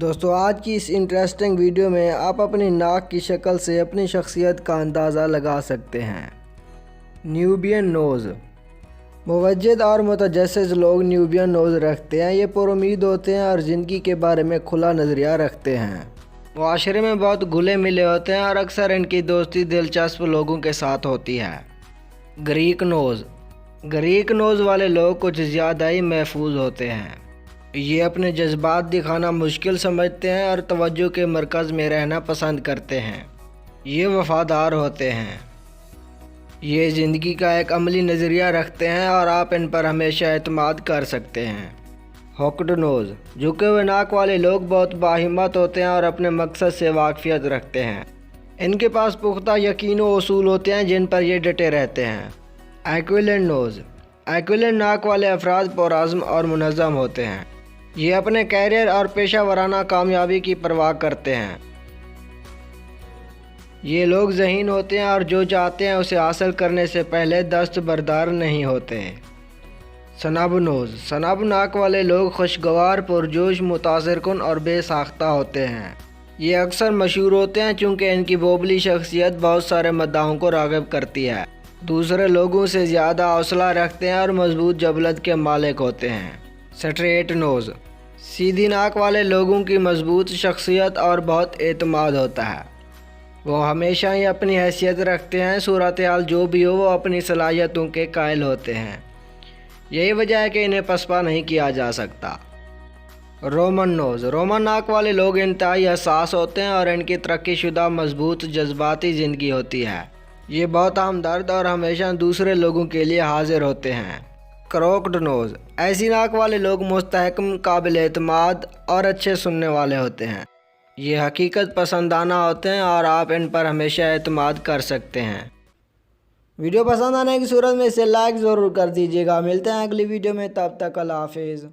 دوستو آج کی اس انٹرسٹنگ ویڈیو میں آپ اپنی ناک کی شکل سے اپنی شخصیت کا اندازہ لگا سکتے ہیں۔ نیوبین نوز۔ موجد اور متجسس لوگ نیوبین نوز رکھتے ہیں۔ یہ پر امید ہوتے ہیں اور زندگی کے بارے میں کھلا نظریہ رکھتے ہیں۔ معاشرے میں بہت گھلے ملے ہوتے ہیں اور اکثر ان کی دوستی دلچسپ لوگوں کے ساتھ ہوتی ہے۔ گریک نوز۔ گریک نوز والے لوگ کچھ زیادہ ہی محفوظ ہوتے ہیں۔ یہ اپنے جذبات دکھانا مشکل سمجھتے ہیں اور توجہ کے مرکز میں رہنا پسند کرتے ہیں۔ یہ وفادار ہوتے ہیں۔ یہ زندگی کا ایک عملی نظریہ رکھتے ہیں اور آپ ان پر ہمیشہ اعتماد کر سکتے ہیں۔ ہوکڈ نوز۔ جھکے ہوئے ناک والے لوگ بہت باہمت ہوتے ہیں اور اپنے مقصد سے واقفیت رکھتے ہیں۔ ان کے پاس پختہ یقین و اصول ہوتے ہیں جن پر یہ ڈٹے رہتے ہیں۔ ایکویلینٹ نوز۔ ایکویلینٹ ناک والے افراد پرعزم اور منظم ہوتے ہیں۔ یہ اپنے کیریئر اور پیشہ ورانہ کامیابی کی پرواہ کرتے ہیں۔ یہ لوگ ذہین ہوتے ہیں اور جو چاہتے ہیں اسے حاصل کرنے سے پہلے دستبردار نہیں ہوتے۔ سنب نوز۔ سنب ناک والے لوگ خوشگوار، پرجوش، متاثر کن اور بے ساختہ ہوتے ہیں۔ یہ اکثر مشہور ہوتے ہیں چونکہ ان کی بوبلی شخصیت بہت سارے مداحوں کو راغب کرتی ہے۔ دوسرے لوگوں سے زیادہ حوصلہ رکھتے ہیں اور مضبوط جبلت کے مالک ہوتے ہیں۔ سٹریٹ نوز۔ سیدھی ناک والے لوگوں کی مضبوط شخصیت اور بہت اعتماد ہوتا ہے۔ وہ ہمیشہ ہی اپنی حیثیت رکھتے ہیں، صورتحال جو بھی ہو وہ اپنی صلاحیتوں کے قائل ہوتے ہیں۔ یہی وجہ ہے کہ انہیں پسپا نہیں کیا جا سکتا۔ رومن نوز۔ رومن ناک والے لوگ انتہائی حساس ہوتے ہیں اور ان کی ترقی شدہ مضبوط جذباتی زندگی ہوتی ہے۔ یہ بہت ہمدرد اور ہمیشہ دوسرے لوگوں کے لیے حاضر ہوتے ہیں۔ کروکڈ نوز۔ ایسی ناک والے لوگ مستحکم، قابل اعتماد اور اچھے سننے والے ہوتے ہیں۔ یہ حقیقت پسندانہ ہوتے ہیں اور آپ ان پر ہمیشہ اعتماد کر سکتے ہیں۔ ویڈیو پسند آنے کی صورت میں اسے لائک ضرور کر دیجیے گا۔ ملتے ہیں اگلی ویڈیو میں، تب تک اللہ حافظ۔